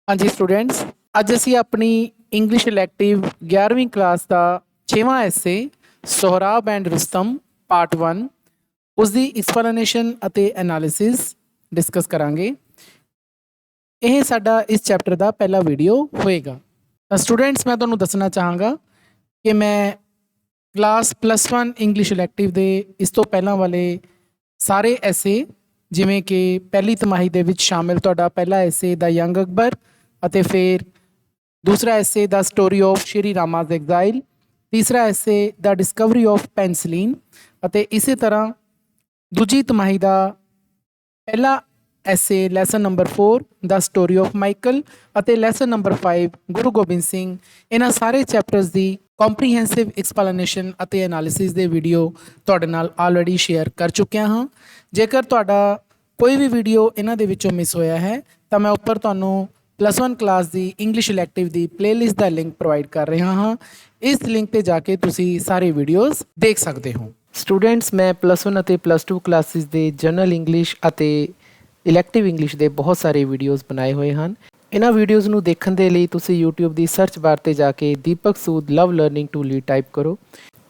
हाँ जी स्टूडेंट्स, ਅੱਜ ਅਸੀਂ ਆਪਣੀ ਇੰਗਲਿਸ਼ ਇਲੈਕਟਿਵ 11ਵੀਂ ਕਲਾਸ ਦਾ 6ਵਾਂ ਐਸੇ ਸੋਹਰਾਬ ਐਂਡ ਰੁਸਤਮ ਪਾਰਟ 1 ਉਸ ਦੀ ਐਕਸਪਲੇਨੇਸ਼ਨ ਅਤੇ ਐਨਾਲਿਸਿਸ ਡਿਸਕਸ ਕਰਾਂਗੇ। ਇਹ ਸਾਡਾ ਇਸ ਚੈਪਟਰ ਦਾ ਪਹਿਲਾ ਵੀਡੀਓ ਹੋਏਗਾ। ਤਾਂ ਸਟੂਡੈਂਟਸ ਮੈਂ ਤੁਹਾਨੂੰ ਦੱਸਣਾ ਚਾਹਾਂਗਾ ਕਿ ਮੈਂ ਕਲਾਸ +1 ਇੰਗਲਿਸ਼ ਇਲੈਕਟਿਵ ਦੇ ਇਸ ਤੋਂ ਪਹਿਲਾਂ ਵਾਲੇ ਸਾਰੇ ਐਸੇ ਜਿਵੇਂ ਕਿ ਪਹਿਲੀ ਤਿਮਾਹੀ ਦੇ ਵਿੱਚ ਸ਼ਾਮਿਲ ਤੁਹਾਡਾ ਪਹਿਲਾ ਐਸੇ ਦਾ ਯੰਗ ਅਕਬਰ ਅਤੇ ਫਿਰ दूसरा ऐसे the story of Shri Rama's exile, तीसरा ऐसे द डिस्कवरी ऑफ पेंसिलीन ਅਤੇ ਇਸੇ ਤਰ੍ਹਾਂ ਦੂਜੀ ਤਿਮਾਹੀ ਦਾ ਪਹਿਲਾ ਐਸੇ lesson number 4 the story of Michael ਅਤੇ ਲੈਸਨ ਨੰਬਰ 5 ਗੁਰੂ ਗੋਬਿੰਦ ਸਿੰਘ। ਇਹਨਾਂ ਸਾਰੇ ਚੈਪਟਰਸ ਦੀ ਕੰਪਰੀਹੈਂਸਿਵ ਐਕਸਪਲੇਨੇਸ਼ਨ ਅਤੇ ਐਨਾਲਿਸਿਸ ਦੇ ਵੀਡੀਓ ਤੁਹਾਡੇ ਨਾਲ ਆਲਰੇਡੀ ਸ਼ੇਅਰ ਕਰ ਚੁੱਕਿਆ ਹਾਂ। ਜੇਕਰ ਤੁਹਾਡਾ ਕੋਈ ਵੀ ਵੀਡੀਓ ਇਹਨਾਂ ਦੇ ਵਿੱਚੋਂ ਮਿਸ ਹੋਇਆ ਹੈ ਤਾਂ ਮੈਂ ਉੱਪਰ ਤੁਹਾਨੂੰ +1 ਕਲਾਸ ਦੀ ਇੰਗਲਿਸ਼ ਇਲੈਕਟਿਵ ਦੀ ਪਲੇਲਿਸਟ ਦਾ ਲਿੰਕ ਪ੍ਰੋਵਾਈਡ ਕਰ ਰਿਹਾ ਹਾਂ। ਇਸ ਲਿੰਕ ਤੇ ਜਾ ਕੇ ਤੁਸੀਂ ਸਾਰੇ ਵੀਡੀਓਜ਼ ਦੇਖ ਸਕਦੇ ਹੋ। ਸਟੂਡੈਂਟਸ ਮੈਂ +1 ਅਤੇ +2 ਕਲਾਸਿਸ ਦੇ ਜਨਰਲ ਇੰਗਲਿਸ਼ ਅਤੇ ਇਲੈਕਟਿਵ ਇੰਗਲਿਸ਼ ਦੇ ਬਹੁਤ ਸਾਰੇ ਵੀਡੀਓਜ਼ ਬਣਾਏ ਹੋਏ ਹਨ। ਇਹਨਾਂ ਵੀਡੀਓਜ਼ ਨੂੰ ਦੇਖਣ ਦੇ ਲਈ ਤੁਸੀਂ YouTube ਦੀ ਸਰਚ ਬਾਰ ਤੇ ਜਾ ਕੇ ਦੀਪਕ ਸੂਦ ਲਵ ਲਰਨਿੰਗ ਟੂ ਲੀਡ ਟਾਈਪ ਕਰੋ।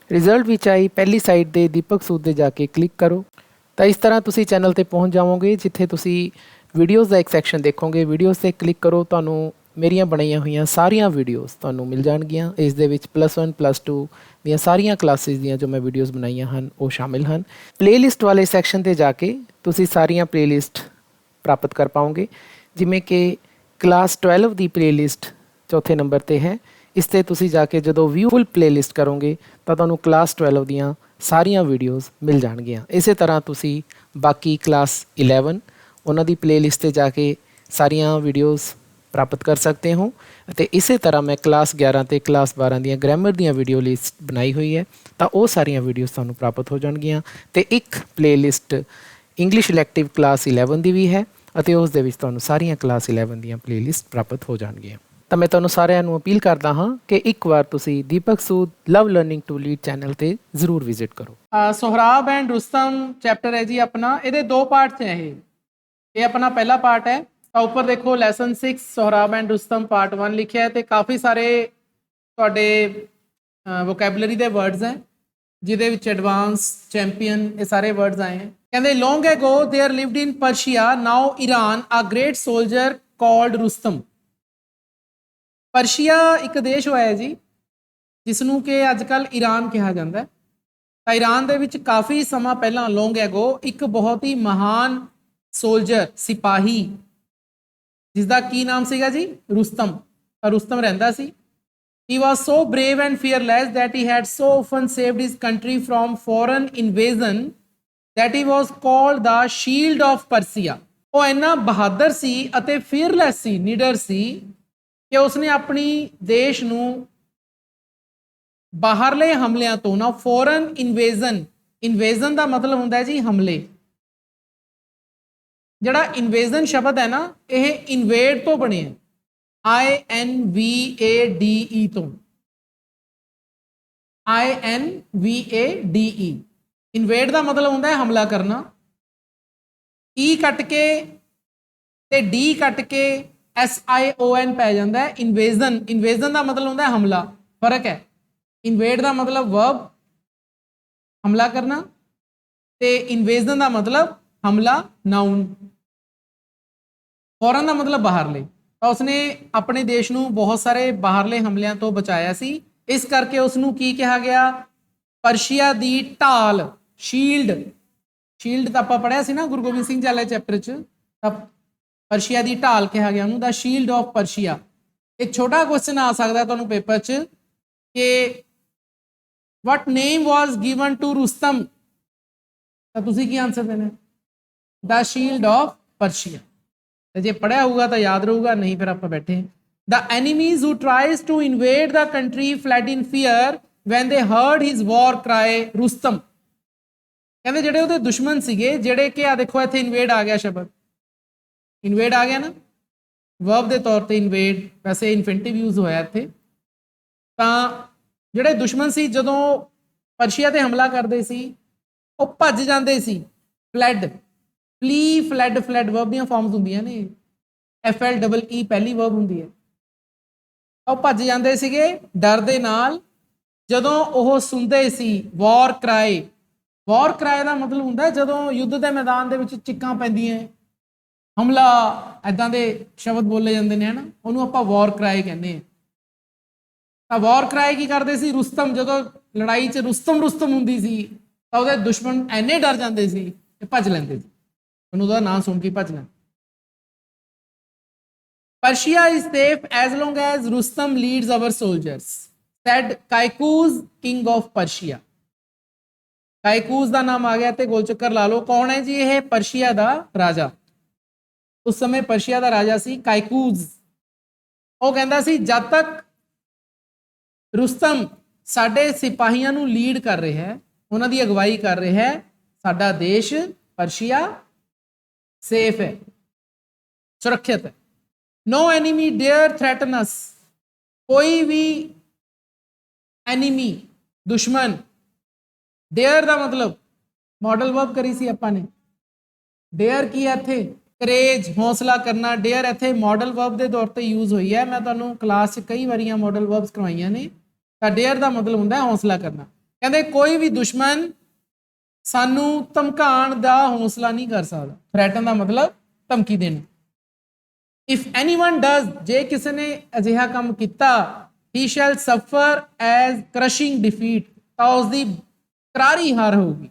ਰਿਜ਼ਲਟ ਵਿੱਚ ਆਈ ਪਹਿਲੀ ਸਾਈਟ ਤੇ ਦੀਪਕ ਸੂਦ ਦੇ ਜਾ ਕੇ ਕਲਿੱਕ ਕਰੋ ਤਾਂ ਇਸ ਤਰ੍ਹਾਂ ਤੁਸੀਂ ਚੈਨਲ ਤੇ ਪਹੁੰਚ ਜਾਵੋਗੇ ਜਿੱਥੇ ਤੁਸੀਂ ਵੀਡੀਓਜ਼ ਦਾ ਇੱਕ ਸੈਕਸ਼ਨ ਦੇਖੋਗੇ। ਵੀਡੀਓਜ਼ 'ਤੇ ਕਲਿੱਕ ਕਰੋ, ਤੁਹਾਨੂੰ ਮੇਰੀਆਂ ਬਣਾਈਆਂ ਹੋਈਆਂ ਸਾਰੀਆਂ ਵੀਡੀਓਜ਼ ਤੁਹਾਨੂੰ ਮਿਲ ਜਾਣਗੀਆਂ। ਇਸ ਦੇ ਵਿੱਚ +1 +2 ਦੀਆਂ ਸਾਰੀਆਂ ਕਲਾਸਿਸ ਦੀਆਂ ਜੋ ਮੈਂ ਵੀਡੀਓਜ਼ ਬਣਾਈਆਂ ਹਨ ਉਹ ਸ਼ਾਮਿਲ ਹਨ। ਪਲੇਲਿਸਟ ਵਾਲੇ ਸੈਕਸ਼ਨ 'ਤੇ ਜਾ ਕੇ ਤੁਸੀਂ ਸਾਰੀਆਂ ਪਲੇਲਿਸਟ ਪ੍ਰਾਪਤ ਕਰ ਪਾਓਗੇ। ਜਿਵੇਂ ਕਿ ਕਲਾਸ 12 ਦੀ ਪਲੇਲਿਸਟ ਚੌਥੇ ਨੰਬਰ 'ਤੇ ਹੈ। ਇਸ 'ਤੇ ਤੁਸੀਂ ਜਾ ਕੇ ਜਦੋਂ ਵਿਊ ਫੁੱਲ ਪਲੇਲਿਸਟ ਕਰੋਗੇ ਤਾਂ ਤੁਹਾਨੂੰ ਕਲਾਸ 12 ਦੀਆਂ ਸਾਰੀਆਂ ਵੀਡੀਓਜ਼ ਮਿਲ ਜਾਣਗੀਆਂ। ਇਸੇ ਤਰ੍ਹਾਂ ਤੁਸੀਂ ਬਾਕੀ ਕਲਾਸ 11 ਉਹਨਾਂ ਦੀ ਪਲੇਲਿਸਟ 'ਤੇ ਜਾ ਕੇ ਸਾਰੀਆਂ ਵੀਡੀਓਜ਼ ਪ੍ਰਾਪਤ ਕਰ ਸਕਦੇ ਹੋ। ਅਤੇ ਇਸੇ ਤਰ੍ਹਾਂ ਮੈਂ ਕਲਾਸ 11 ਅਤੇ ਕਲਾਸ 12 ਦੀਆਂ ਗ੍ਰਾਮਰ ਦੀਆਂ ਵੀਡੀਓ ਲਿਸਟ ਬਣਾਈ ਹੋਈ ਹੈ ਤਾਂ ਉਹ ਸਾਰੀਆਂ ਵੀਡੀਓਜ਼ ਤੁਹਾਨੂੰ ਪ੍ਰਾਪਤ ਹੋ ਜਾਣਗੀਆਂ। ਅਤੇ ਇੱਕ ਪਲੇਲਿਸਟ ਇੰਗਲਿਸ਼ ਇਲੈਕਟਿਵ ਕਲਾਸ 11 ਦੀ ਵੀ ਹੈ ਅਤੇ ਉਸ ਦੇ ਵਿੱਚ ਤੁਹਾਨੂੰ ਸਾਰੀਆਂ ਕਲਾਸ 11 ਦੀਆਂ ਪਲੇਲਿਸਟ ਪ੍ਰਾਪਤ ਹੋ ਜਾਣਗੀਆਂ। ਤਾਂ ਮੈਂ ਤੁਹਾਨੂੰ ਸਾਰਿਆਂ ਨੂੰ ਅਪੀਲ ਕਰਦਾ ਹਾਂ ਕਿ ਇੱਕ ਵਾਰ ਤੁਸੀਂ ਦੀਪਕ ਸੂਦ ਲਵ ਲਰਨਿੰਗ ਟੂ ਲੀਡ ਚੈਨਲ 'ਤੇ ਜ਼ਰੂਰ ਵਿਜ਼ਿਟ ਕਰੋ। ਸੋਹਰਾਬ ਐਂਡ ਰੁਸਤਮ ਚੈਪਟਰ ਹੈ ਜੀ ਆਪਣਾ, ਇਹਦੇ 2 ਪਾਰਟਸ ਹੈ। ਇਹ ਆਪਣਾ ਪਹਿਲਾ ਪਾर्ट है। ਤਾਂ ਉੱਪਰ ਦੇਖੋ ਲੈਸਨ 6 ਸੋਹਰਾਬ ਐਂਡ ਰੁਸਤਮ ਪਾर्ट 1 ਲਿਖਿਆ ਹੈ ਤੇ ਕਾਫੀ ਸਾਰੇ ਤੁਹਾਡੇ ਵੋਕੈਬਲਰੀ ਦੇ ਵਰਡਸ ਹੈ ਜਿਹਦੇ ਵਿੱਚ ਐਡਵਾਂਸ ਚੈਂਪੀਅਨ ਇਹ ਸਾਰੇ ਵਰਡਸ ਆਏ ਹੈ। ਕਹਿੰਦੇ long ago there lived in Persia now Iran a great soldier called Rustam. Persia ਇੱਕ ਦੇਸ਼ ਹੋਇਆ ਜੀ ਜਿਸ ਨੂੰ ਕਿ ਅੱਜ ਕੱਲ੍ਹ ਈਰਾਨ ਕਿਹਾ ਜਾਂਦਾ ਹੈ। ਤਾਂ ਈਰਾਨ ਦੇ ਵਿੱਚ ਕਾਫੀ ਸਮਾਂ ਪਹਿਲਾਂ ਲੌਂਗ ਐਗੋ ਇੱਕ ਬਹੁਤ ਹੀ ਮਹਾਨ ਸੋਲਜਰ ਸਿਪਾਹੀ ਜਿਸਦਾ ਕੀ ਨਾਮ ਸੀਗਾ ਜੀ ਰੁਸਤਮ। ਤਾਂ ਰੁਸਤਮ ਰਹਿੰਦਾ ਸੀ। He was so brave and fearless that he had so often saved his country from foreign invasion that he was called the shield of Persia। ਉਹ ਇੰਨਾ ਬਹਾਦਰ ਸੀ ਅਤੇ ਫੀਅਰਲੈਸ ਸੀ, ਨਿਡਰ ਸੀ ਕਿ ਉਸਨੇ ਆਪਣੀ ਦੇਸ਼ ਨੂੰ ਬਾਹਰਲੇ ਹਮਲਿਆਂ ਤੋਂ ਨਾ ਫੋਰਨ ਇਨਵੇਜ਼ਨ ਦਾ ਮਤਲਬ ਹੁੰਦਾ ਹੈ ਜੀ ਹਮਲੇ। ਜਿਹੜਾ ਇਨਵੇਜ਼ਨ ਸ਼ਬਦ ਹੈ ਨਾ ਇਹ ਇਨਵੇਡ ਤੋਂ ਬਣਿਆ INVADE ਤੋਂ INVADE। ਇਨਵੇਡ ਦਾ ਮਤਲਬ ਹੁੰਦਾ ਹੈ ਹਮਲਾ ਕਰਨਾ। E ਕੱਟ ਕੇ ਤੇ D ਕੱਟ ਕੇ SION ਪੈ ਜਾਂਦਾ ਹੈ ਇਨਵੇਜ਼ਨ। ਇਨਵੇਜ਼ਨ ਦਾ ਮਤਲਬ ਹੁੰਦਾ ਹੈ ਹਮਲਾ, ਫਰਕ ਹੈ। ਇਨਵੇਡ ਦਾ ਮਤਲਬ ਵਰਬ ਹਮਲਾ ਕਰਨਾ ਤੇ ਇਨਵੇਜ਼ਨ ਦਾ ਮਤਲਬ ਹਮਲਾ ਨਾउन। ਫੌਰਨ ਦਾ ਮਤਲਬ ਬਾਹਰਲੇ। ਤਾਂ ਉਸਨੇ ਆਪਣੇ ਦੇਸ਼ ਨੂੰ ਬਹੁਤ ਸਾਰੇ ਬਾਹਰਲੇ ਹਮਲਿਆਂ ਤੋਂ ਬਚਾਇਆ ਸੀ। ਇਸ ਕਰਕੇ ਉਸ ਨੂੰ ਕੀ ਕਿਹਾ ਗਿਆ? ਪਰਸ਼ੀਆ ਦੀ ਢਾਲ, ਸ਼ੀਲਡ ਤਾਂ ਆਪਾਂ ਪੜ੍ਹਿਆ ਸੀ ਨਾ ਗੁਰੂ ਗੋਬਿੰਦ ਸਿੰਘ ਜੀ ਵਾਲੇ ਚੈਪਟਰ 'ਚ। ਤਾਂ ਪਰਸ਼ੀਆ ਦੀ ਢਾਲ ਕਿਹਾ ਗਿਆ ਉਹਨੂੰ, ਦਾ ਸ਼ੀਲਡ ਆਫ ਪਰਸ਼ੀਆ। ਇੱਕ ਛੋਟਾ ਕੁਐਸਚਨ ਆ ਸਕਦਾ ਤੁਹਾਨੂੰ ਪੇਪਰ 'ਚ ਕਿ what name was given to Rustam। ਤਾਂ ਤੁਸੀਂ ਕੀ ਆਨਸਰ ਦੇਣਾ? ਦਾ ਸ਼ੀਲਡ ਆਫ ਪਰਸ਼ੀਆ। ਜੇ ਪੜ੍ਹਿਆ ਹੋਊਗਾ ਤਾਂ ਯਾਦ ਰਹੂਗਾ, ਨਹੀਂ ਫਿਰ ਆਪਾਂ ਬੈਠੇ। The enemies who tries to invade the country fled in fear when they heard his war cry Rustam। ਕਹਿੰਦੇ ਜਿਹੜੇ ਉਹਦੇ ਦੁਸ਼ਮਣ ਸੀਗੇ ਜਿਹੜੇ ਕਿ ਆ ਦੇਖੋ ਇੱਥੇ ਇਨਵੇਡ ਆ ਗਿਆ ਸ਼ਬਦ, ਇਨਵੇਡ ਆ ਗਿਆ ਨਾ ਵਰਬ ਦੇ ਤੌਰ ਤੇ ਇਨਵੇਡ, ਵੈਸੇ ਇਨਫਿਨਿਟਿਵ ਯੂਜ਼ ਹੋਇਆ ਇੱਥੇ। ਤਾਂ ਜਿਹੜੇ ਦੁਸ਼ਮਣ ਸੀ ਜਦੋਂ ਪਰਸ਼ੀਆ ਤੇ ਹਮਲਾ ਕਰਦੇ ਸੀ ਉਹ ਭੱਜ ਜਾਂਦੇ ਸੀ। ਫਲੈਡ, ਫਲੀ, ਫਲੈਡ ਵਰਬ ਦੀਆਂ ਫਾਰਮਸ ਹੁੰਦੀਆਂ ਨੇ। FLEE पहली वर्ब हुंदी है। ਉਹ ਭੱਜ ਜਾਂਦੇ ਸੀਗੇ ਡਰ ਦੇ ਨਾਲ ਜਦੋਂ ਉਹ ਸੁਣਦੇ ਸੀ ਵਾਰ ਕਰਾਈ। ਵਾਰ ਕਰਾਈ ਦਾ ਮਤਲਬ ਹੁੰਦਾ ਜਦੋਂ ਯੁੱਧ ਦੇ ਮੈਦਾਨ ਦੇ ਵਿੱਚ ਚੀਕਾਂ ਪੈਂਦੀਆਂ, ਹਮਲਾ, ਐਦਾਂ ਦੇ ਸ਼ਬਦ ਬੋਲੇ ਜਾਂਦੇ ਨੇ, ਹੈ ਨਾ, ਉਹਨੂੰ ਆਪਾਂ ਵਾਰ ਕਰਾਈ ਕਹਿੰਦੇ ਹਾਂ। ਤਾਂ ਵਾਰ ਕਰਾਈ ਕੀ ਕਰਦੇ ਸੀ? ਰੁਸਤਮ ਜਦੋਂ ਲੜਾਈ 'ਚ ਰੁਸਤਮ ਹੁੰਦੀ ਸੀ ਤਾਂ ਉਹਦੇ ਦੁਸ਼ਮਣ ਐਨੇ ਡਰ ਜਾਂਦੇ ਸੀ ਕਿ ਭੱਜ ਲੈਂਦੇ ਸੀ, ਉਹਨੂੰ ਉਹਦਾ ਨਾਂ ਸੁਣ ਕੇ ਭੱਜ ਲੈਂਦੇ। Persia is safe as long as Rustam leads our soldiers, said Kaikous, king of Persia. ਕਾਇਕੂਸ ਦਾ ਨਾਮ ਆ ਗਿਆ ਤੇ ਗੋਲ ਚੱਕਰ ਲਾ ਲਓ। ਕੌਣ ਹੈ ਜੀ ਇਹ? ਪਰਸ਼ੀਆ ਦਾ ਰਾਜਾ। ਉਸ ਸਮੇਂ ਪਰਸ਼ੀਆ ਦਾ ਰਾਜਾ ਸੀ ਕਾਇਕੂਸ। ਉਹ ਕਹਿੰਦਾ ਸੀ ਜਦ ਤੱਕ ਰੁਸਤਮ ਸਾਡੇ ਸਿਪਾਹੀਆਂ ਨੂੰ ਲੀਡ ਕਰ ਰਿਹਾ ਹੈ, ਉਹਨਾਂ ਦੀ ਅਗਵਾਈ ਕਰ ਰਿਹਾ ਹੈ, ਸਾਡਾ ਦੇਸ਼ ਪਰਸ਼ੀਆ ਸੇਫ ਹੈ, ਸੁਰੱਖਿਅਤ ਹੈ। No enemy dare threaten us, कोई भी एनिमी दुश्मन। डेयर का मतलब मॉडल वर्ब करी सी आपां ने। डेयर की है इत्थे? करेज, हौसला करना। डेयर इत्थे मॉडल वर्ब के तौर पर यूज हुई है। मैं तुहानूं क्लास कई वारियां मॉडल वर्ब्स करवाइयां ने। तां डेयर का मतलब हुंदा है हौसला करना। कहंदे कोई भी दुश्मन सानू धमकाउण दा हौसला नहीं कर सकदा। थ्रेटन का मतलब धमकी देना। इफ एनीवन डज, जे किसी ने अजिहा काम किया, ही शैल सफर एज क्रशिंग डिफीट, तो उसकी करारी हार होगी।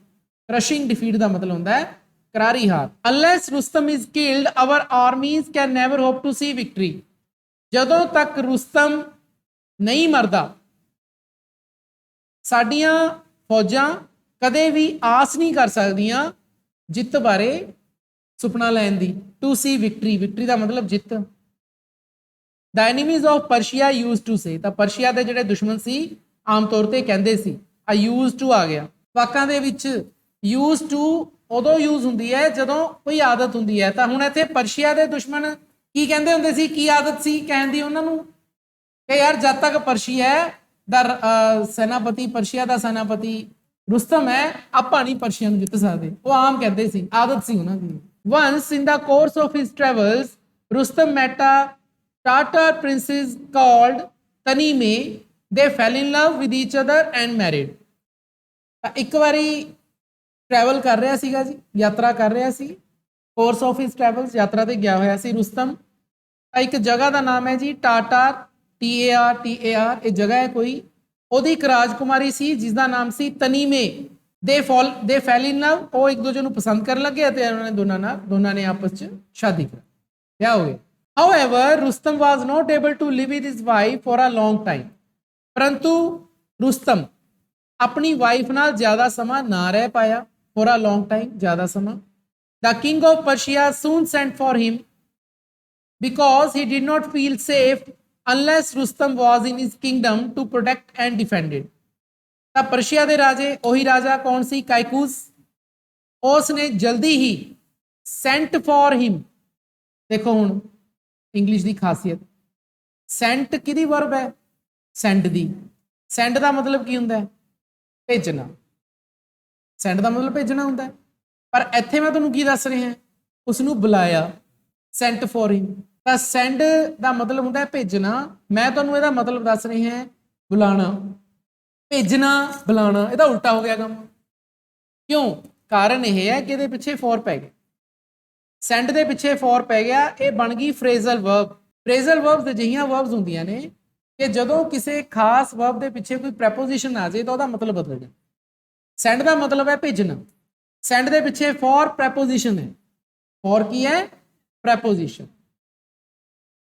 क्रशिंग डिफीट का मतलब होता है करारी हार। Unless Rustam is killed our armies can never hope to see victory, जदों तक रुस्तम नहीं मरदा साडियां फौजां कदे भी आस नहीं कर सकदियां जित बारे सुपना लैन दी। टू सी विक्ट्री, विक्ट्री का मतलब जित। The enemies of Persia used to say, तो परशिया के जिहड़े दुश्मन सी आम तौर पर कहते सी। आ यूज टू आ गया वाकां दे विच। यूज टू उदों यूज हुंदी है जदों कोई आदत हुंदी है। तो हुण इत्थे परशिया के दुश्मन की कहंदे हुंदे सी, की आदत सी कहण दी उन्हां नूं कि यार जद तक परशिया दा सेनापति, परशिया का सेनापति रुस्तम है, आपां नहीं परशिया नूं जित सकदे। वो आम कहते सी, आदत सी उन्हां दी। Once in the course of his travels, Rustam met a Tatar princess called Tanime. They fell in love with each other and married. एक बारी ट्रैवल कर रहा सीगा जी, यात्रा कर रहा सी। कोर्स ऑफ हिज ट्रैवल्स, यात्रा ते गया होया सी रुस्तम। एक जगह का नाम है जी टाटार, TAR। ये जगह है कोई। ओदी एक राजकुमारी सी जिसका नाम सी तनीमे। दे फैल इन लव, वो एक दूसरे को पसंद कर लगे ते उन्होंने दोनों ने आपस च शादी कर, क्या हो गया। However Rustam was not able to live with his wife for a long time, परंतु रुस्तम अपनी वाइफ नाल ज्यादा समा ना रह पाया। फॉर अ लॉन्ग टाइम, ज्यादा समा। The king of Persia soon sent for him because he did not feel safe unless Rustam was in his kingdom to protect and defend it. तो परशिया के राजे, वही राजा कौन सी? कायकूस। उसने जल्दी ही सेंट फॉर हिम, देखो हुण इंग्लिश की खासियत, सेंट किहदी वर्ब है? Send the. सेंड का मतलब की हुंदा है? भेजना। सेंड का मतलब भेजना हुंदा है। पर इत्थे मैं तुहानूं की दस रहा, उसनूं बुलाया, सेंट फॉर हिम। तो सेंड का मतलब हुंदा है भेजना। मैं तुहानूं इहदा मतलब दस रहा बुलाना। भेजना बुलाना, यह उल्टा हो गया काम। क्यों? कारण यह है कि ये पिछे फॉर पै गया। सेंड के पिछे फॉर पै गया, ये बन गई फ्रेजल वर्ब। फ्रेजल वर्ब्स अजिहियां वर्ब्स होंदियां ने कि जदों किसी खास वर्ब के पिछे कोई प्रैपोजिशन आ जाए तो वह मतलब बदल जाए। सेंड का मतलब है भेजना। सेंड के पिछे फॉर प्रैपोजिशन है। फॉर की है? प्रैपोजिशन।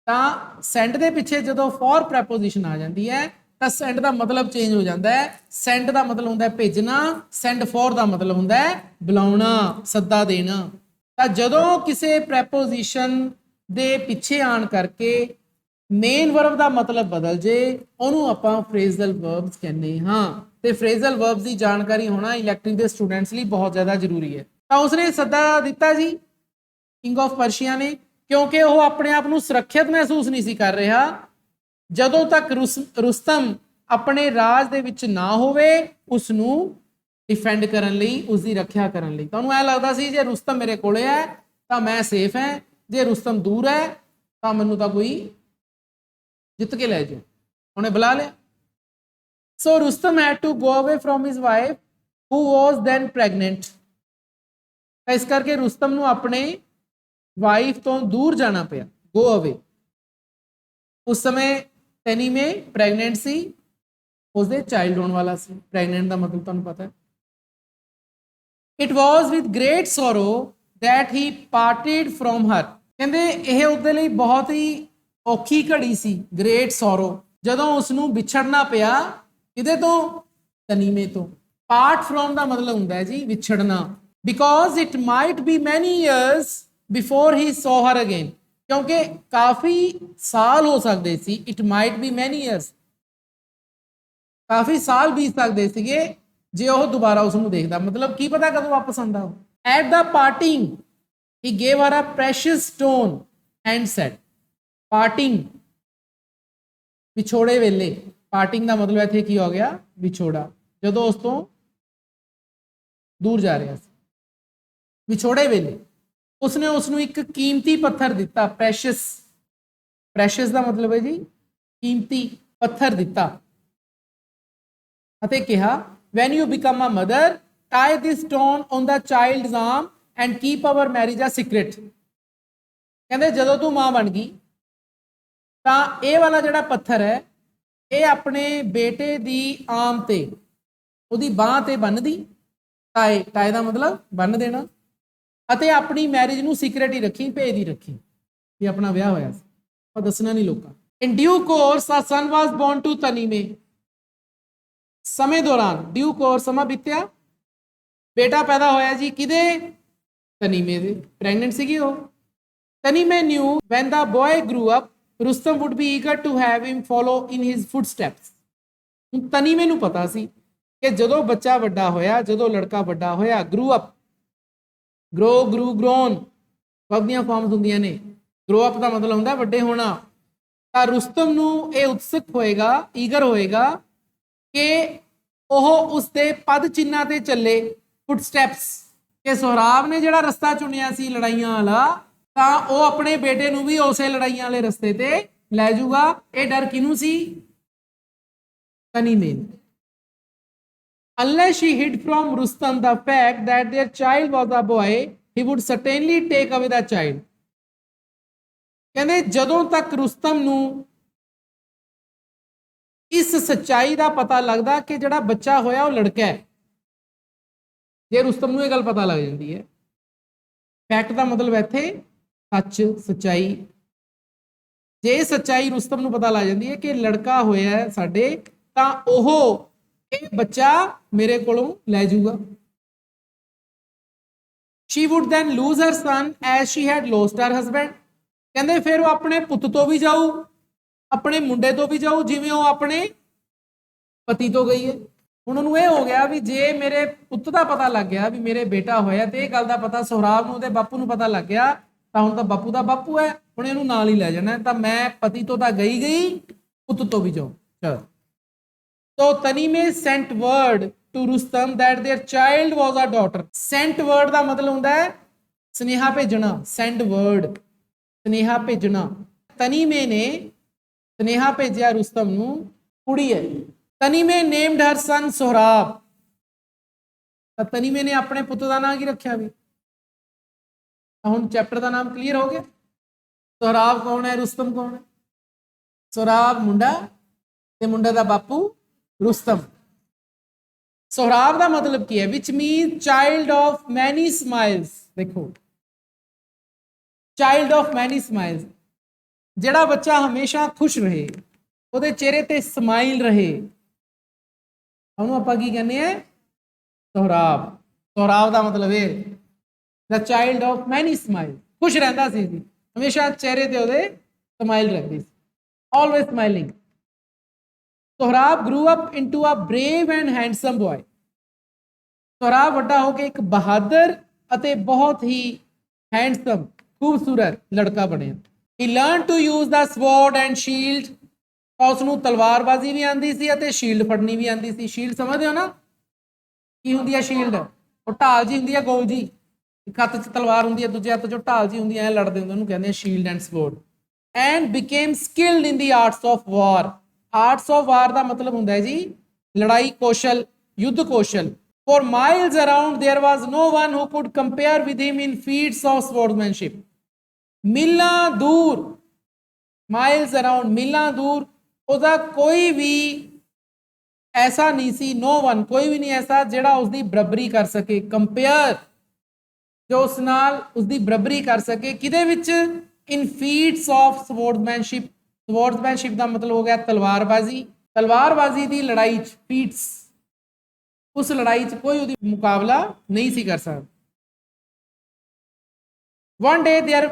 तो सेंड के पिछे जदों फॉर प्रैपोजिशन आ जाती है तो सेंड का मतलब चेंज हो जाता है। सेंड का मतलब होंदा है भेजना, सेंड फॉर का मतलब होंदा है बुलाना, सद्दा देना। तो जदों किसी प्रैपोजिशन दे पिछे आन करके मेन वर्ब का मतलब बदल जाए उन्होंने आपां फ्रेजल वर्ब्स कहने हाँ। तो फ्रेजल वर्ब्स की जानकारी होना इलैक्टिव के स्टूडेंट्स लिए बहुत ज़्यादा जरूरी है। तो उसने सद्दा दिता जी किंग ऑफ पर्शिया ने, क्योंकि वह अपने आप को सुरक्षित महसूस नहीं सी कर रहा जदों तक रुस्तम अपने राज दे विच ना होवे उसनूं डिफेंड करन लई, उसकी रक्षा करन लई। तुहानूं ऐ लगदा सी जे रुस्तम मेरे कोले है तो मैं सेफ है, जे रुस्तम दूर है ਤਾਂ ਮੈਨੂੰ ਤਾਂ ਕੋਈ ਜਿੱਤ ਕੇ ਲੈ ਜਾਓ। ਉਹਨੇ ਬੁਲਾ ਲਿਆ। So Rustam had to go away from his wife who was then pregnant. ਤਾਂ ਇਸ ਕਰਕੇ ਰੁਸਤਮ ਨੂੰ ਆਪਣੇ ਵਾਈਫ ਤੋਂ ਦੂਰ ਜਾਣਾ ਪਿਆ, ਗੋ ਅਵੇ। ਉਸ ਸਮੇਂ ਤਨੀਮੇ ਪ੍ਰੈਗਨੈਂਟ ਸੀ, ਉਸਦੇ ਚਾਈਲਡ ਹੋਣ ਵਾਲਾ ਸੀ। ਪ੍ਰੈਗਨੈਂਟ ਦਾ ਮਤਲਬ ਤੁਹਾਨੂੰ ਪਤਾ ਹੈ। It was with great sorrow that he parted from her। ਕਹਿੰਦੇ ਇਹ ਉਹਦੇ ਲਈ ਬਹੁਤ ਹੀ ਔਖੀ ਘੜੀ ਸੀ, ਗ੍ਰੇਟ ਸੋਰੋ, ਜਦੋਂ ਉਸ ਨੂੰ ਵਿਛੜਨਾ ਪਿਆ। ਕਿਹਦੇ ਤੋਂ? ਤਨੀਮੇ ਤੋਂ। ਪਾਰਟ ਫਰੋਮ ਦਾ ਮਤਲਬ ਹੁੰਦਾ ਹੈ ਜੀ ਵਿਛੜਨਾ। ਬਿਕੋਜ਼ ਇਟ ਮਾਈਟ ਬੀ ਮੈਨੀ ਈਅਰਸ ਬਿਫੋਰ ਹੀ saw her again। ਕਿਉਂਕਿ ਕਾਫੀ ਸਾਲ ਹੋ ਸਕਦੇ ਸੀ। ਇਟ ਮਾਈਟ ਬੀ ਮੈਨੀ ਈਅਰਸ, ਕਾਫੀ ਸਾਲ ਬੀਤ ਸਕਦੇ ਸੀਗੇ ਜੇ ਉਹ ਦੁਬਾਰਾ ਉਸ ਨੂੰ ਦੇਖਦਾ। ਮਤਲਬ ਕੀ ਪਤਾ ਕਦੋਂ ਵਾਪਸ ਆਉਂਦਾ ਉਹ। At the parting, he gave her a precious stone and said, parting, ਵਿਛੋੜੇ ਵੇਲੇ। ਪਾਰਟਿੰਗ ਦਾ ਮਤਲਬ ਇੱਥੇ ਕੀ ਹੋ ਗਿਆ? ਵਿਛੋੜਾ, ਜਦੋਂ ਉਸ ਤੋਂ ਦੂਰ ਜਾ ਰਿਹਾ ਸੀ। ਵਿਛੋੜੇ ਵੇਲੇ ਉਸਨੇ ਉਸ ਨੂੰ ਇੱਕ ਕੀਮਤੀ ਪੱਥਰ ਦਿੱਤਾ। ਪ੍ਰੈਸ਼ੀਅਸ, ਪ੍ਰੈਸ਼ੀਅਸ ਦਾ ਮਤਲਬ ਹੈ ਜੀ ਕੀਮਤੀ, ਪੱਥਰ ਦਿੱਤਾ ਅਤੇ ਕਿਹਾ, when you become a mother, tie this stone on the child's arm and keep our marriage a secret। ਕਹਿੰਦੇ ਜਦੋਂ ਤੂੰ ਮਾਂ ਬਣ ਗਈ ਤਾਂ ਇਹ ਵਾਲਾ ਜਿਹੜਾ ਪੱਥਰ ਹੈ ਇਹ ਆਪਣੇ ਬੇਟੇ ਦੀ ਆਮ ਤੇ, ਉਹਦੀ ਬਾਹ ਤੇ ਬੰਨ੍ਹਦੀ। ਟਾਏ, ਟਾਏ ਦਾ ਮਤਲਬ ਬੰਨ ਦੇਣਾ। ਅਤੇ ਆਪਣੀ ਮੈਰਿਜ ਨੂੰ ਸੀਕ੍ਰੇਟ ਹੀ ਰੱਖੀ, ਭੇਦ ਹੀ ਰੱਖੀ ਵੀ ਆਪਣਾ ਵਿਆਹ ਹੋਇਆ ਸੀ, ਪਰ ਦੱਸਣਾ ਨਹੀਂ ਲੋਕਾਂ। In due course a son was born to Tahmina. ਸਮੇਂ ਦੌਰਾਨ, ਡਿਊ ਕੋਰਸ ਸਮਾਂ ਬੀਤਿਆ, ਬੇਟਾ ਪੈਦਾ ਹੋਇਆ ਜੀ। ਕਿਹਦੇ? ਤਨੀਮੇ ਦੇ। ਪ੍ਰੈਗਨੈਂਟ ਸੀਗੀ ਉਹ। ਤਨੀਮੇ knew when the boy grew up, Rustam would be eager to have him follow in his footsteps। ਹੁਣ ਤਨੀਮੇ ਨੂੰ ਪਤਾ ਸੀ ਕਿ ਜਦੋਂ ਬੱਚਾ ਵੱਡਾ ਹੋਇਆ, ਜਦੋਂ ਲੜਕਾ ਵੱਡਾ ਹੋਇਆ, grew up, grow, grew, grown, verb ਦੀਆਂ ਫਾਰਮਸ ਹੁੰਦੀਆਂ ਨੇ। grow up ਦਾ ਮਤਲਬ ਹੁੰਦਾ ਵੱਡੇ ਹੋਣਾ। ਤਾਂ ਰੁਸਤਮ ਨੂੰ ਇਹ ਉਤਸੁਕ ਹੋਏਗਾ, ਈਗਰ ਹੋਏਗਾ ਕਿ ਉਹ ਉਸਦੇ ਪਦ ਚਿੰਨ੍ਹਾਂ ਤੇ ਚੱਲੇ, ਫੁੱਟਸਟੈਪਸ। ਕਿ ਸੋਹਰਾਬ ਨੇ ਜਿਹੜਾ ਰਸਤਾ ਚੁਣਿਆ ਸੀ ਲੜਾਈਆਂ ਵਾਲਾ, ਤਾਂ ਉਹ ਆਪਣੇ ਬੇਟੇ ਨੂੰ ਵੀ ਉਸੇ ਲੜਾਈਆਂ ਵਾਲੇ ਰਸਤੇ ਤੇ ਲੈ ਜਾਊਗਾ। ਇਹ ਡਰ ਕਿਹਨੂੰ ਸੀ? ਤਨੀਮੇ। Unless she hid from Rustam the fact that their child was a boy, he would certainly take away the child। ਕਹਿੰਦੇ ਜਦੋਂ ਤੱਕ ਰੁਸਤਮ ਨੂੰ ਇਸ ਸੱਚਾਈ ਦਾ ਪਤਾ ਲੱਗਦਾ ਕਿ ਜਿਹੜਾ ਬੱਚਾ ਹੋਇਆ ਉਹ ਲੜਕਾ ਹੈ, ਜੇ ਰੁਸਤਮ ਨੂੰ ਇਹ ਗੱਲ ਪਤਾ ਲੱਗ ਜਾਂਦੀ ਹੈ, ਫੈਕਟ ਦਾ ਮਤਲਬ ਇੱਥੇ ਸੱਚ, ਸੱਚਾਈ। ਜੇ ਸੱਚਾਈ ਰੁਸਤਮ ਨੂੰ ਪਤਾ ਲੱਗ ਜਾਂਦੀ ਹੈ ਕਿ ਲੜਕਾ ਹੋਇਆ ਸਾਡੇ, ਤਾਂ ਉਹ ਇਹ ਬੱਚਾ ਮੇਰੇ ਕੋਲੋਂ ਲੈ ਜਾਊਗਾ। She would then lose her son as she had lost her husband। ਕਹਿੰਦੇ ਫਿਰ ਉਹ ਆਪਣੇ ਪੁੱਤ ਤੋਂ ਵੀ ਜਾਊ, ਆਪਣੇ ਮੁੰਡੇ ਤੋਂ ਵੀ ਜਾਊ, ਜਿਵੇਂ ਉਹ ਆਪਣੇ ਪਤੀ ਤੋਂ ਗਈ ਹੈ। ਹੁਣ ਉਹਨੂੰ ਇਹ ਹੋ ਗਿਆ ਵੀ ਜੇ ਮੇਰੇ ਪੁੱਤ ਦਾ ਪਤਾ ਲੱਗ ਗਿਆ ਵੀ ਮੇਰੇ ਬੇਟਾ ਹੋਇਆ, ਤੇ ਇਹ ਗੱਲ ਦਾ ਪਤਾ ਸੋਹਰਾਬ ਨੂੰ ਉਹਦੇ ਬਾਪੂ ਨੂੰ ਪਤਾ ਲੱਗ ਗਿਆ, ਤਾਂ ਹੁਣ ਤਾਂ ਬਾਪੂ ਦਾ ਬਾਪੂ ਹੈ, ਹੁਣ ਇਹਨੂੰ ਨਾਲ ਹੀ ਲੈ ਜਾਣਾ। ਤਾਂ ਮੈਂ ਪਤੀ ਤੋਂ ਤਾਂ ਗਈ, ਪੁੱਤ ਤੋਂ ਵੀ ਜਾਊ। ਚਲੋ। So Tanime sent word to Rustam that their child was a daughter। Sent word ਦਾ ਮਤਲਬ ਹੁੰਦਾ ਹੈ ਸੁਨੇਹਾ ਭੇਜਣਾ। send word, ਸੁਨੇਹਾ ਭੇਜਣਾ। ਤਨੀਮੇ ਨੇ ਸੁਨੇਹਾ ਭੇਜਿਆ ਰੁਸਤਮ ਨੂੰ, ਕੁੜੀ ਹੈ। ਤਨੀਮੇ named her son ਸੋਹਰਾਬ। ਤਾਂ ਤਨੀਮੇ ਨੇ ਆਪਣੇ ਪੁੱਤ ਦਾ ਨਾਮ ਕੀ ਰੱਖਿਆ ਵੀ? ਹੁਣ ਚੈਪਟਰ ਦਾ ਨਾਮ ਕਲੀਅਰ ਹੋ ਗਿਆ। ਸੋਹਰਾਬ ਕੌਣ ਹੈ, ਰੁਸਤਮ ਕੌਣ ਹੈ? ਸੋਹਰਾਬ ਮੁੰਡਾ ਤੇ ਮੁੰਡੇ ਦਾ ਬਾਪੂ ਰੁਸਤਮ। ਸੋਹਰਾਬ ਦਾ ਮਤਲਬ ਕੀ ਹੈ? ਵਿਚ ਮੀਨ ਚਾਈਲਡ ਆਫ ਮੈਨੀ ਸਮਾਈਲਸ। ਦੇਖੋ, ਚਾਈਲਡ ਆਫ ਮੈਨੀ ਸਮਾਈਲਸ, ਜਿਹੜਾ ਬੱਚਾ ਹਮੇਸ਼ਾ ਖੁਸ਼ ਰਹੇ, ਉਹਦੇ ਚਿਹਰੇ ਤੇ ਸਮਾਈਲ ਰਹੇ, ਉਹਨੂੰ ਆਪਾਂ ਕੀ ਕਹਿੰਦੇ ਆ? ਸੋਹਰਾਬ। ਸੋਹਰਾਬ ਦਾ ਮਤਲਬ ਇਹ ਦ ਚਾਈਲਡ ਆਫ ਮੈਨੀ ਸਮਾਈਲ, ਖੁਸ਼ ਰਹਿੰਦਾ ਸੀ ਜੀ, ਹਮੇਸ਼ਾ ਚਿਹਰੇ ਤੇ ਉਹਦੇ ਸਮਾਈਲ ਰਹਿੰਦੀ ਸੀ, always smiling. Sohrab grew up into a brave and handsome boy। Sohrab ਵੱਡਾ ਹੋ ਕੇ ਇੱਕ ਬਹਾਦਰ ਅਤੇ ਬਹੁਤ ਹੀ ਹੈਂਡਸਮ, ਖੂਬਸੂਰਤ ਲੜਕਾ ਬਣਿਆ। He learned to use the sword and shield। ਉਸ ਨੂੰ ਤਲਵਾਰਬਾਜ਼ੀ ਵੀ ਆਉਂਦੀ ਸੀ ਅਤੇ ਸ਼ੀਲਡ ਫੜਨੀ ਵੀ ਆਉਂਦੀ ਸੀ। ਸ਼ੀਲਡ ਸਮਝਦੇ ਹੋ ਨਾ ਕੀ ਹੁੰਦੀ ਹੈ? ਸ਼ੀਲਡ ਉਹ ਢਾਲ ਜੀ ਹੁੰਦੀ ਹੈ, ਗੋਲ ਜੀ, ਇੱਕ ਹੱਥ 'ਚ ਤਲਵਾਰ ਹੁੰਦੀ ਹੈ, ਦੂਜੇ ਹੱਥ 'ਚ ਢਾਲ ਜੀ ਹੁੰਦੀ ਹੈ, ਐ ਲੜਦੇ ਹੁੰਦੇ, ਉਹਨੂੰ ਕਹਿੰਦੇ ਆ shield and sword. and became skilled in the arts of war. Arts of war ਦਾ ਮਤਲਬ ਹੁੰਦਾ ਹੈ ਜੀ ਲੜਾਈ ਕੌਸ਼ਲ, ਯੁੱਧ ਕੌਸ਼ਲ. For miles around there was no one who could compare with him in feats of swordsmanship. ਮੀਲਾਂ ਦੂਰ, miles around, ਮੀਲਾਂ ਦੂਰ ਉਹਦਾ ਕੋਈ ਵੀ ਐਸਾ ਨਹੀਂ ਸੀ, no one, ਕੋਈ ਵੀ ਨਹੀਂ ਐਸਾ ਜਿਹੜਾ ਉਸਦੀ ਬਰਾਬਰੀ ਕਰ ਸਕੇ, ਕੰਪੇਅਰ ਜੋ ਉਸ ਨਾਲ ਉਸਦੀ ਬਰਾਬਰੀ ਕਰ ਸਕੇ ਕਿਹਦੇ ਵਿੱਚ, in feats of swordsmanship. swordsmanship ਦਾ ਮਤਲਬ ਹੋ ਗਿਆ ਤਲਵਾਰਬਾਜ਼ੀ, ਤਲਵਾਰਬਾਜ਼ੀ ਦੀ ਲੜਾਈ ਚ feats, ਉਸ ਲੜਾਈ ਚ ਕੋਈ ਉਹਦੀ ਮੁਕਾਬਲਾ ਨਹੀਂ ਸੀ ਕਰ ਸਕਦਾ. One day there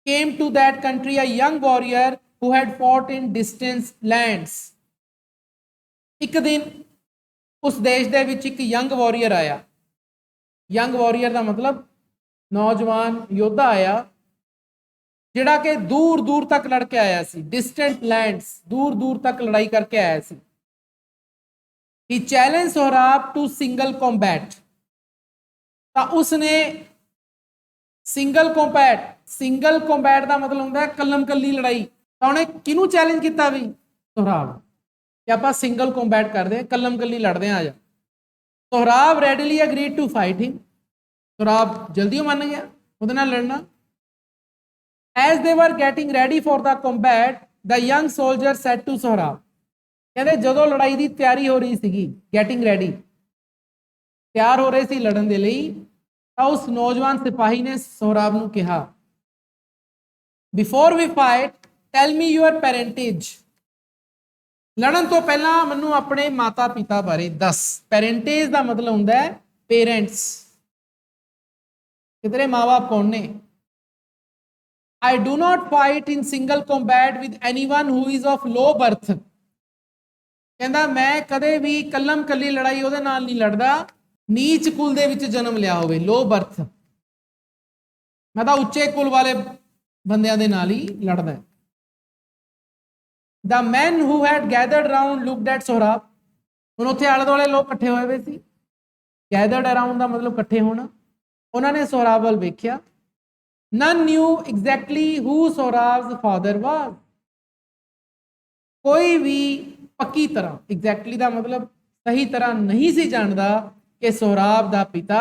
came to that country a young warrior who had fought in distant lands. ਇੱਕ ਦਿਨ ਉਸ ਦੇਸ਼ ਦੇ ਵਿੱਚ ਇੱਕ ਯੰਗ ਵਾਰੀਅਰ ਆਇਆ. ਯੰਗ ਵਾਰੀਅਰ ਦਾ ਮਤਲਬ ਨੌਜਵਾਨ ਯੋਧਾ ਆਇਆ ਜਿਹੜਾ ਕਿ ਦੂਰ ਦੂਰ ਤੱਕ ਲੜ ਕੇ ਆਇਆ ਸੀ, ਡਿਸਟੈਂਟ ਲੈਂਡਸ, ਦੂਰ ਦੂਰ ਤੱਕ ਲੜਾਈ ਕਰਕੇ ਆਇਆ ਸੀ. ਹੀ challenge Sohrab to single combat. ਤਾਂ ਉਸਨੇ ਸਿੰਗਲ ਕੰਬੈਟ, ਸਿੰਗਲ ਕੰਬੈਟ ਦਾ ਮਤਲਬ ਹੁੰਦਾ ਹੈ ਕੱਲਮ ਕੱਲੀ ਲੜਾਈ. ਤਾਂ ਉਹਨੇ ਕਿਹਨੂੰ ਚੈਲੰਜ ਕੀਤਾ ਵੀ, ਸੋਹਰਾਬ, ਕਿ ਆਪਾਂ ਸਿੰਗਲ ਕੰਬੈਟ ਕਰਦੇ ਹਾਂ, ਕੱਲਮ ਕੱਲੀ ਲੜਦੇ ਹਾਂ, ਆ ਜਾ. Sohrab readily agreed to fight ਹਿਮ. ਸੋਹਰਾਬ ਜਲਦੀ ਮੰਨ ਗਿਆ ਉਹਦੇ ਨਾਲ ਲੜਨਾ. As they were getting ready for the combat, the young soldier said to Sohrab, ਕਹਿੰਦੇ ਜਦੋਂ ਲੜਾਈ ਦੀ ਤਿਆਰੀ ਹੋ ਰਹੀ ਸੀਗੀ, getting ready, ਤਿਆਰ ਹੋ ਰਹੇ ਸੀ ਲੜਨ ਦੇ ਲਈ, ਤਾਂ ਉਸ ਨੌਜਵਾਨ ਸਿਪਾਹੀ ਨੇ ਸੋਹਰਾਬ ਨੂੰ ਕਿਹਾ, before we fight, tell me your parentage. ਲੜਨ ਤੋਂ ਪਹਿਲਾਂ ਮੈਨੂੰ ਆਪਣੇ ਮਾਤਾ ਪਿਤਾ ਬਾਰੇ ਦੱਸ. ਪੈਰੈਂਟੇਜ ਦਾ ਮਤਲਬ ਹੁੰਦਾ ਹੈ ਪੇਰੈਂਟਸ, ਕਿ ਤੇਰੇ ਮਾਂ-ਬਾਪ ਕੌਣ ਨੇ. I do not fight in single combat with anyone who is of low birth. ਕਹਿੰਦਾ ਮੈਂ ਕਦੇ ਵੀ ਕੱਲਮ ਕੱਲੀ ਲੜਾਈ ਉਹਦੇ ਨਾਲ ਨਹੀਂ ਲੜਦਾ ਨੀਚ ਕੁਲ ਦੇ ਵਿੱਚ ਜਨਮ ਲਿਆ ਹੋਵੇ, ਲੋ ਬਰਥ. ਮੈਂ ਤਾਂ ਉੱਚੇ ਕੁਲ ਵਾਲੇ ਬੰਦਿਆਂ ਦੇ ਨਾਲ ਹੀ ਲੜਦਾ. The men who had gathered around looked at Sohrab. ਹੁਣ ਉੱਥੇ ਆਲੇ ਦੁਆਲੇ ਲੋਕ ਇਕੱਠੇ ਹੋਏ ਹੋਏ ਸੀ. Gathered around ਦਾ ਮਤਲਬ ਇਕੱਠੇ ਹੋਣਾ. ਉਹਨਾਂ ਨੇ ਸੋਹਰਾਬ ਵੱਲ ਵੇਖਿਆ. None knew exactly who Sohrab's father was. ਕੋਈ ਵੀ ਪੱਕੀ ਤਰ੍ਹਾਂ, ਐਗਜ਼ੈਕਟਲੀ ਦਾ ਮਤਲਬ ਸਹੀ ਤਰ੍ਹਾਂ ਨਹੀਂ ਸੀ ਜਾਣਦਾ ਕਿ ਸੋਹਰਾਬ ਦਾ ਪਿਤਾ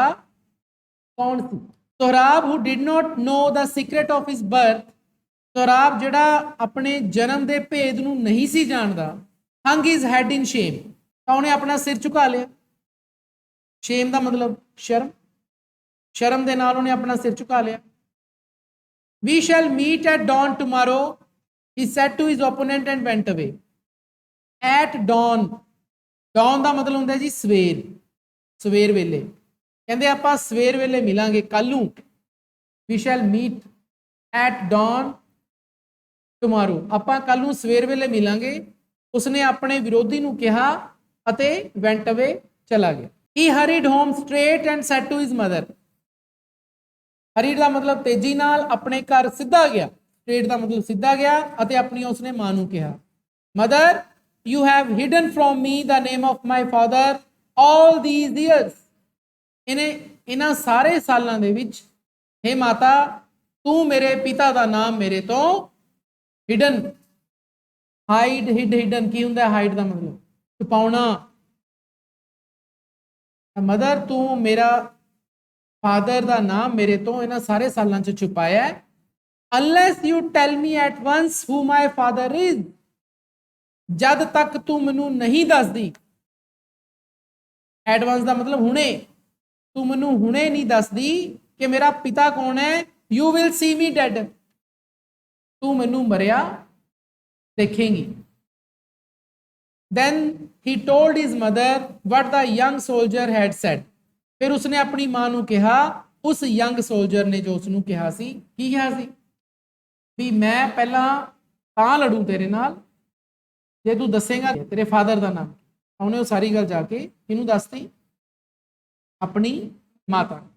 ਕੌਣ ਸੀ. Sohrab who did not know the secret of his birth, Sohrab ਜਿਹੜਾ ਆਪਣੇ ਜਨਮ ਦੇ ਭੇਦ ਨੂੰ ਨਹੀਂ ਸੀ ਜਾਣਦਾ, hung his head in shame. ਤਾਂ ਉਹਨੇ ਆਪਣਾ ਸਿਰ ਝੁਕਾ ਲਿਆ. ਸ਼ੇਮ ਦਾ ਮਤਲਬ ਸ਼ਰਮ, ਸ਼ਰਮ ਦੇ ਨਾਲ ਉਹਨੇ ਆਪਣਾ ਸਿਰ ਝੁਕਾ ਲਿਆ. We shall meet at dawn tomorrow, he said to his opponent and went away. At dawn, dawn ਦਾ ਮਤਲਬ ਹੁੰਦਾ ਜੀ ਸਵੇਰ, ਸਵੇਰ ਵੇਲੇ. ਕਹਿੰਦੇ ਆਪਾਂ ਸਵੇਰ ਵੇਲੇ ਮਿਲਾਂਗੇ ਕੱਲ ਨੂੰ. We shall meet at dawn tomorrow, ਆਪਾਂ ਕੱਲ ਨੂੰ ਸਵੇਰ ਵੇਲੇ ਮਿਲਾਂਗੇ. ਉਸਨੇ ਆਪਣੇ ਵਿਰੋਧੀ ਨੂੰ ਕਿਹਾ ਅਤੇ went away ਚਲਾ ਗਿਆ. He hurried home straight and said to his mother. ਹਰੀ ਦਾ ਮਤਲਬ ਤੇਜ਼ੀ ਨਾਲ, ਆਪਣੇ ਘਰ ਸਿੱਧਾ ਗਿਆ. ਸਟ੍ਰੇਟ ਦਾ ਮਤਲਬ ਸਿੱਧਾ ਗਿਆ ਅਤੇ ਆਪਣੀ ਉਸਨੇ ਮਾਂ ਨੂੰ ਕਿਹਾ, mother you have hidden from me the name of my father all these years. ਇਹਨਾਂ ਸਾਰੇ ਸਾਲਾਂ ਦੇ ਵਿੱਚ ਹੇ ਮਾਤਾ ਤੂੰ ਮੇਰੇ ਪਿਤਾ ਦਾ ਨਾਮ ਮੇਰੇ ਤੋਂ ਹਿਡਨ. ਹਾਈਡ, ਹਿਡਨ ਕੀ ਹੁੰਦਾ? ਹਾਈਡ ਦਾ ਮਤਲਬ ਛੁਪਾਉਣਾ. ਮਦਰ ਤੂੰ ਮੇਰਾ ਫਾਦਰ ਦਾ ਨਾਮ ਮੇਰੇ ਤੋਂ ਇਹਨਾਂ ਸਾਰੇ ਸਾਲਾਂ 'ਚ ਛੁਪਾਇਆ. unless you tell me at once who my father is, ਜਦ ਤੱਕ ਤੂੰ ਮੈਨੂੰ ਨਹੀਂ ਦੱਸਦੀ. at once ਦਾ ਮਤਲਬ ਹੁਣੇ, ਤੂੰ ਮੈਨੂੰ ਹੁਣੇ ਨਹੀਂ ਦੱਸਦੀ ਕਿ ਮੇਰਾ ਪਿਤਾ ਕੌਣ ਹੈ. you will see me dead, ਤੂੰ ਮੈਨੂੰ ਮਰਿਆ ਦੇਖੇਂਗੀ. then he told his mother what the young soldier had said. ਫਿਰ ਉਸਨੇ ਆਪਣੀ ਮਾਂ ਨੂੰ ਕਿਹਾ ਉਸ ਯੰਗ ਸੋਲਜਰ ਨੇ ਜੋ ਉਸਨੂੰ ਕਿਹਾ ਸੀ. ਕੀ ਕਿਹਾ ਸੀ? ਵੀ ਮੈਂ ਪਹਿਲਾਂ ਤਾਂ ਲੜੂ ਤੇਰੇ ਨਾਲ ਜੇ ਤੂੰ ਦੱਸੇਗਾ ਤੇਰੇ ਫਾਦਰ ਦਾ ਨਾਮ. ਉਹਨੇ ਉਹ ਸਾਰੀ ਗੱਲ ਜਾ ਕੇ ਕਿਹਨੂੰ ਦੱਸਤੀ? ਆਪਣੀ ਮਾਤਾ ਨੂੰ.